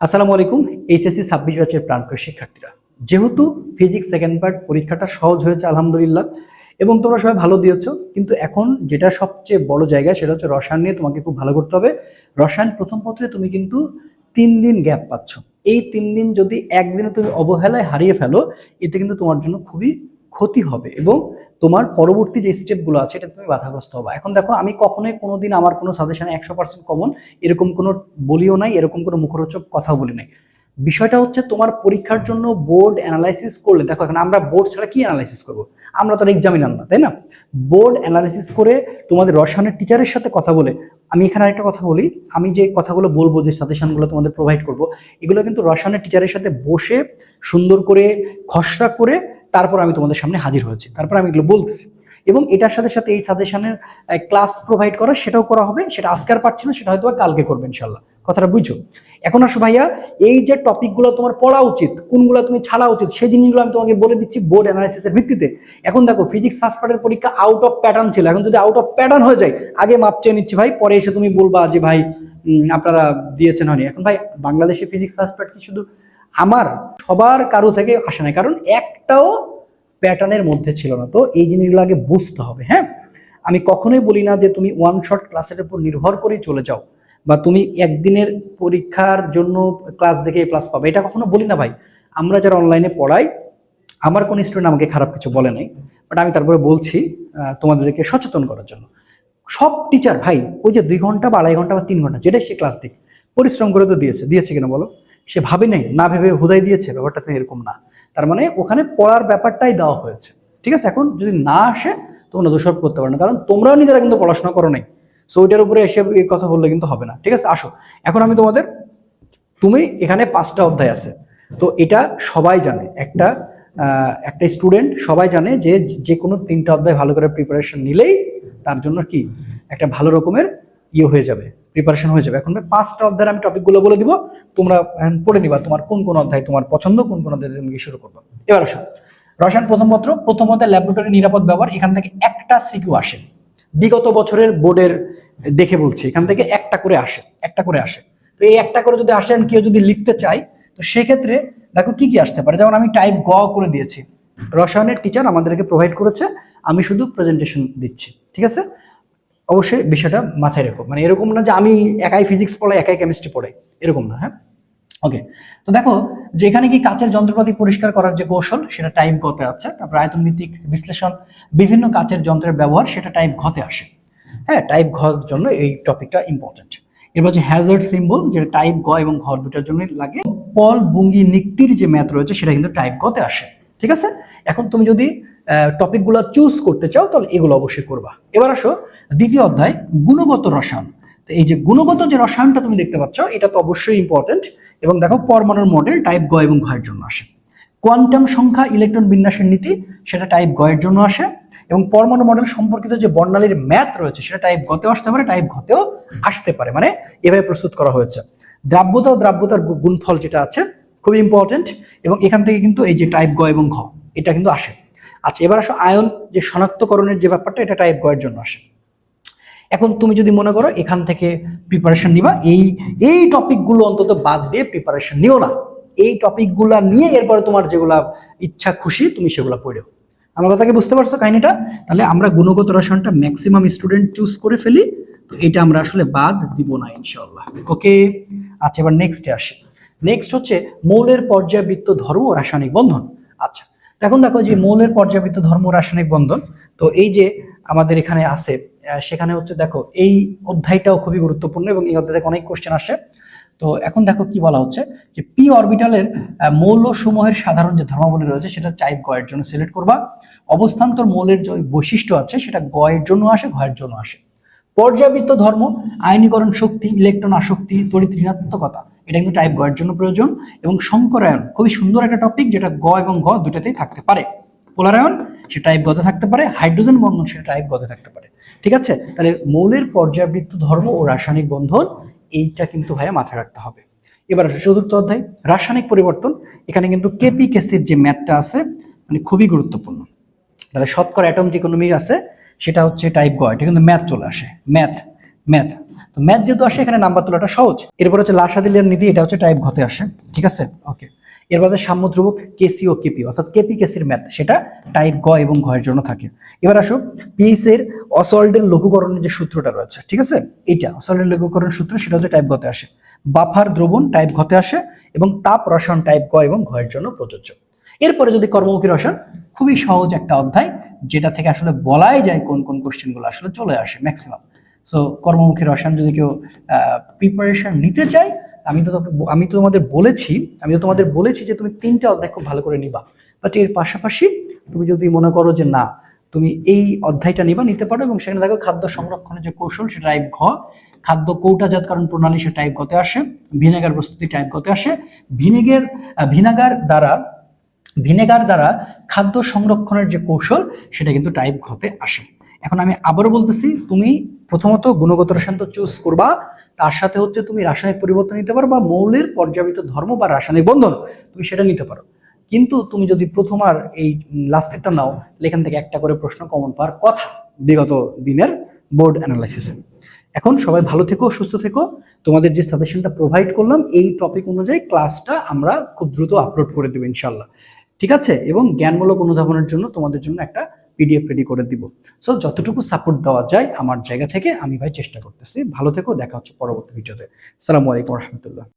আসসালামু আলাইকুম। এইচএসসি 26 ব্যাচের প্রাণপ্রিয় শিক্ষার্থীরা, যেহেতু ফিজিক্স সেকেন্ড পার্ট পরীক্ষাটা সহজ হয়েছে আলহামদুলিল্লাহ, এবং তোমরা সবাই ভালো দিয়েছো, কিন্তু এখন যেটা সবচেয়ে বড় জায়গা সেটা হচ্ছে রসায়ন নিয়ে তোমাকে খুব ভালো করতে হবে। রসায়ন প্রথম পত্রে তুমি কিন্তু 3 দিন গ্যাপ পাচ্ছ। এই 3 দিন যদি একদিনে তুমি অবহেলায় হারিয়ে ফেলো, এতে কিন্তু তোমার জন্য খুবই ক্ষতি হবে এবং তোমার পরবর্তী যে স্টেপগুলো আছে এটা তুমি বাধাগ্রস্ত হবে। এখন দেখো, আমি কখনোই কোনোদিন আমার কোনো সাজেশনে 100% কমন এরকম কোনো বলিও নাই, এরকম কোনো মুখরোচক কথাও বলি নাই। বিষয়টা হচ্ছে তোমার পরীক্ষার জন্য বোর্ড অ্যানালাইসিস করলে, দেখো এখন আমরা বোর্ড ছাড়া কি অ্যানালাইসিস করব? আমরা তো এক্সামিনার না, তাই না? বোর্ড অ্যানালাইসিস করে তোমাদের রসায়নের টিচারের সাথে কথা বলে, আমি এখানে আরেকটা কথা বলি, আমি যে কথাগুলো বলবো, যে সাজেশনগুলো তোমাদের প্রোভাইড করব, এগুলো কিন্তু রসায়নের টিচারের সাথে বসে সুন্দর করে খসড়া করে তারপর আমি তোমাদের সামনে হাজির হয়েছি, তারপর আমি এগুলো বলতেছি। এবং এটার সাথে সাথে এই সাজেশনের ক্লাস প্রোভাইড করা, সেটাও করা হবে। সেটা আজকার পারছি না, সেটা হয়তো কালকে করবে ইনশাল্লাহ। কথাটা বুঝছো? এখন আসো ভাইয়া, এই যে টপিকগুলো তোমার পড়া উচিত, কোনগুলো তুমি ছাড়া উচিত, সেই জিনিসগুলো আমি তোমাকে বলে দিচ্ছি বোর্ড অ্যানালাইসিসের ভিত্তিতে। এখন দেখো, ফিজিক্স ফার্স্ট পার্টের পরীক্ষা আউট অফ প্যাটার্ন ছিল। এখন যদি আউট অফ প্যাটার্ন হয়ে যায়, আগে মাপ চেয়ে নিচ্ছি ভাই, পরে এসে তুমি বলবা যে ভাই আপনারা দিয়েছেন হয়নি। এখন ভাই, বাংলাদেশে ফিজিক্স ফার্স্ট পার্ট কি শুধু আমার, সবার কারো থেকে আসে না, কারণ একটাও প্যাটার্নের মধ্যে ছিল না। তো এই জিনিসগুলো আগে বুঝতে হবে। হ্যাঁ, আমি কখনোই বলি না যে তুমি ওয়ান শট ক্লাসের উপর নির্ভর করেই চলে যাও, বা তুমি একদিনের পরীক্ষার জন্য ক্লাস দেখে ক্লাস পাবে, এটা কখনো বলি না ভাই। আমরা যারা অনলাইনে পড়াই, আমার কোন স্টুডেন্ট আমাকে খারাপ কিছু বলে নাই, বাট আমি তারপরে বলছি তোমাদেরকে সচেতন করার জন্য। সব টিচার ভাই, ওই যে 2 ঘন্টা বা 2.5 ঘন্টা বা 3 ঘন্টা যেটাই সে ক্লাস দিক, পরিশ্রম করে তো দিয়েছে কিনা বলো? সে ভাবে নাই, না ভেবে হুদাই দিয়েছে? ব্যাপারটা তো এরকম না। তার মানে ওখানে পড়ার ব্যাপারটাই দেওয়া হয়েছে, ঠিক আছে? এখন যদি না আসে, তোমরা দোষারোপ করতে পারো না, কারণ তোমরাও নিজেরা কিন্তু পড়াশোনা করো নাই। সো ওইটার উপরে এসে এই কথা বললে কিন্তু হবে না, ঠিক আছে? আসো, এখন আমি তোমাদের, তুমি এখানে 5টা অধ্যায় আছে, তো এটা সবাই জানে, একটা একটা স্টুডেন্ট সবাই জানে যে যে কোনো 3টা অধ্যায় ভালো করে প্রিপারেশন নিলেই তার জন্য কি একটা ভালো রকমের হয়ে যাবে, প্রিপারেশন হয়ে যাবে। এখন 5টা অধ্যায়ের আমি টপিকগুলো বলে দিব, তোমরা পড়ে নিবা তোমার কোন কোন অধ্যায় তোমার পছন্দ, কোন কোন অধ্যায় তুমি শুরু করবে। এবার আসো, রসায়ন প্রথম পত্র, প্রথম অধ্যায় ল্যাবরেটরি নিরাপদ ব্যবহার। এখান থেকে একটা সিকিউ আসে, বিগত বছরের বোর্ডের দেখে বলছি, এখান থেকে একটা করে আসে। তো এই একটা করে যদি আসেন, কেউ যদি লিখতে চায়, তো সেক্ষেত্রে দেখো কি কি আসতে পারে। যেমন আমি টাইপ গ করে দিয়েছি, রসায়নের টিচার আমাদেরকে প্রোভাইড করেছে, আমি শুধু প্রেজেন্টেশন দিচ্ছি, ঠিক আছে? অবশ্যই বিষয়টা মাথায় রেখো, মানে এরকম না যে আমি একাই ফিজিক্স পড়াই, একাই কেমিস্ট্রি পড়াই, এরকম না। হ্যাঁ, ওকে। তো দেখো যে এখানে কি কাচের যন্ত্রপাতি পরিষ্কার করার যে কৌশল, সেটা টাইপ গতে আছে। তারপর আয়তন ভিত্তিক বিশ্লেষণ, বিভিন্ন কাচের যন্ত্রের ব্যবহার, সেটা টাইপ ঘতে আসে। হ্যাঁ, টাইপ ঘর জন্য এই টপিকটা ইম্পর্টেন্ট। এরপর যে হ্যাজার্ড সিম্বল, যেটা টাইপ গ এবং ঘর দুটার জন্যই লাগে। পল বুঙ্গি নিক্তির যে ম্যাথ রয়েছে, সেটা কিন্তু টাইপ গতে আসে, ঠিক আছে? এখন তুমি যদি টপিকগুলো চুজ করতে চাও, তাহলে এগুলো অবশ্যই করবা। এবার আসো দ্বিতীয় অধ্যায়, গুণগত রসায়ন। তো এই যে গুণগত যে রসায়নটা তুমি দেখতে পাচ্ছ, এটা তো অবশ্যই ইম্পর্টেন্ট। এবং দেখো, পরমাণুর মডেল টাইপ গ এবং ঘয়ের জন্য আসে। কোয়ান্টাম সংখ্যা, ইলেকট্রন বিন্যাসের নীতি, সেটা টাইপ গ এর জন্য আসে। এবং পরমাণু মডেল সম্পর্কিত যে বর্ণালীর ম্যাথ রয়েছে, সেটা টাইপ গতেও আসতে পারে, টাইপ ঘতেও আসতে পারে, মানে এভাবে প্রস্তুত করা হয়েছে। দ্রাব্যতা ও দ্রাব্যতার গুণফল যেটা আছে, খুবই ইম্পর্টেন্ট। এবং এখান থেকে কিন্তু এই যে টাইপ গ এবং ঘ, এটা কিন্তু আসে। আচ্ছা, এবার আসো আয়ন যে শনাক্তকরণের যে ব্যাপারটা, এটা টাইপ গ এর জন্য আসে। এখন তুমি যদি মনে করো এখান থেকে প্রিপারেশন নিবা, এই টপিকগুলো অন্তত বাদ দিয়ে প্রিপারেশন নিও না। এই টপিকগুলা নিয়ে এরপরে তোমার যেগুলা ইচ্ছা খুশি তুমি সেগুলো পড়ো। আমার কথা কি বুঝতে পারছো কাহিনীটা? তাহলে আমরা গুণগত রসায়নটা ম্যাক্সিমাম স্টুডেন্ট চুজ করে ফেলি, তো এটা আমরা আসলে বাদ দিব না ইনশাআল্লাহ। ওকে, আচ্ছা, এবার নেক্সটে আসি। নেক্সট হচ্ছে মৌলের পর্যায়বৃত্ত ধর্ম ও রাসায়নিক বন্ধন। আচ্ছা, এখন দেখো যে মৌলের পর্যায়বৃত্ত ধর্ম ও রাসায়নিক বন্ধন, তো এই যে আমাদের এখানে আছে, সেখানে হচ্ছে দেখো এই অধ্যায়টাও খুবই গুরুত্বপূর্ণ এবং এই অধ্যায় থেকে অনেক কোশ্চেন আসে। তো এখন দেখো কি বলা হচ্ছে, যে পি অরবিটালের মৌল সমূহের সাধারণ যে ধর্মাবলী রয়েছে, সেটা টাইপ গ এর জন্য সিলেক্ট করবা। অবস্থান্তর মৌলের যে বৈশিষ্ট্য আছে, সেটা গ এর জন্য আসে, ঘ এর জন্য আসে। পর্যাবৃত্ত ধর্ম, আয়নীকরণ শক্তি, ইলেকট্রন আসক্তি, তড়িৎ ঋণাত্মকতা, এটা কিন্তু টাইপ গ এর জন্য প্রয়োজন। এবং সংকরায়ন, খুবই সুন্দর একটা টপিক, যেটা গ এবং ঘ দুটাতেই থাকতে পারে। পোলারায়ন, সেটা টাইপ গতে থাকতে পারে। হাইড্রোজেন বন্ধন, সেটা টাইপ গতে থাকতে পারে, ঠিক আছে? তাহলে মৌলের পর্যাবৃত্ত ধর্ম ও রাসায়নিক বন্ধন, এইটা কিন্তু ভাইয়া মাথায় রাখতে হবে। এবার চতুর্থ অধ্যায়, রাসায়নিক পরিবর্তন। এখানে কিন্তু কেপি কেসির যে ম্যাথটা আছে, মানে খুবই গুরুত্বপূর্ণ। তাহলে শতকরা অ্যাটমিক ইকোনমি আছে, সেটা হচ্ছে টাইপ গ, এটা কিন্তু ম্যাথ চলে আসে, ম্যাথ। তো ম্যাথ যেহেতু আসে এখানে নাম্বার তোলাটা সহজ। এরপর হচ্ছে লাসাদিলিয়ার নীতি, এটা হচ্ছে টাইপ ঘতে আসে, ঠিক আছে ওকে। এরপর সাম্য ধ্রুবক কেসি ও কেপি, অর্থাৎ কেপি কেসির ম্যাথ, সেটা টাইপ গ এবং ঘ এর জন্য থাকে। এবার আসো পিএইচ এর অসল্টের লঘুকরণের যে সূত্রটা রয়েছে, ঠিক আছে, এইটা অসল্টের লঘুকরণ সূত্র, সেটা হচ্ছে টাইপ গতে আসে। বাফার দ্রবণ টাইপ ঘতে আসে এবং তাপ রসায়ন টাইপ গ এবং ঘ এর জন্য প্রযোজ্য। এরপরে যদি কর্মমুখী রসায়ন, খুবই সহজ একটা অধ্যায়, যেটা থেকে আসলে বলাই যায় কোন কোন কোশ্চেনগুলো আসলে চলে আসে ম্যাক্সিমাম। সো কর্মমুখী রসায়ন যদি কেউ প্রিপারেশন নিতে চায়, আমি তো তোমাদের বলেছি যে তুমি 3টা অধ্যায় খুব ভালো করে নিবা। বাট এর পাশাপাশি তুমি যদি মনে করো যে না, তুমি এই অধ্যায়টা নিতে পারো, এবং সেখানে দেখো খাদ্য সংরক্ষণের যে কৌশল সেটা টাইপ ঘ, খাদ্য কৌটাজাতকরণ প্রণালী সে টাইপ গতে আসে, ভিনেগার প্রস্তুতি টাইপ গতে আসে, ভিনেগার দ্বারা খাদ্য সংরক্ষণের যে কৌশল সেটা কিন্তু টাইপ ঘতে আসে। এখন আমি আবারও বলতেছি, তুমি প্রথমত গুণগত রসায়ন তো চুজ করবা, তার সাথে হচ্ছে তুমি রাসায়নিক পরিবর্তন নিতে পারো, বা মৌলের পর্যাবৃত ধর্ম বা রাসায়নিক বন্ধন তুমি সেটা নিতে পারো। কিন্তু তুমি যদি প্রথমার এই লাস্টেরটা নাও, তাহলে এখান থেকে একটা করে প্রশ্ন কমন পাওয়ার কথা বিগত দিনের বোর্ড অ্যানালাইসিসে। এখন সবাই ভালো থেকো, সুস্থ থেকো। তোমাদের যে সাজেশনটা প্রোভাইড করলাম এই টপিক অনুযায়ী ক্লাসটা আমরা খুব দ্রুত আপলোড করে দেবো ইনশাল্লাহ, ঠিক আছে। এবং জ্ঞানমূলক অনুধাবনের জন্য তোমাদের জন্য একটা পিডিএফ রেডি করে দিব। সো যতটুকু সাপোর্ট দেওয়া যায় আমার জায়গা থেকে আমি ভাই চেষ্টা করতেছি। ভালো থেকো, দেখা হচ্ছে পরবর্তী ভিডিওতে। আসসালামু আলাইকুম রহমতুল্লাহ।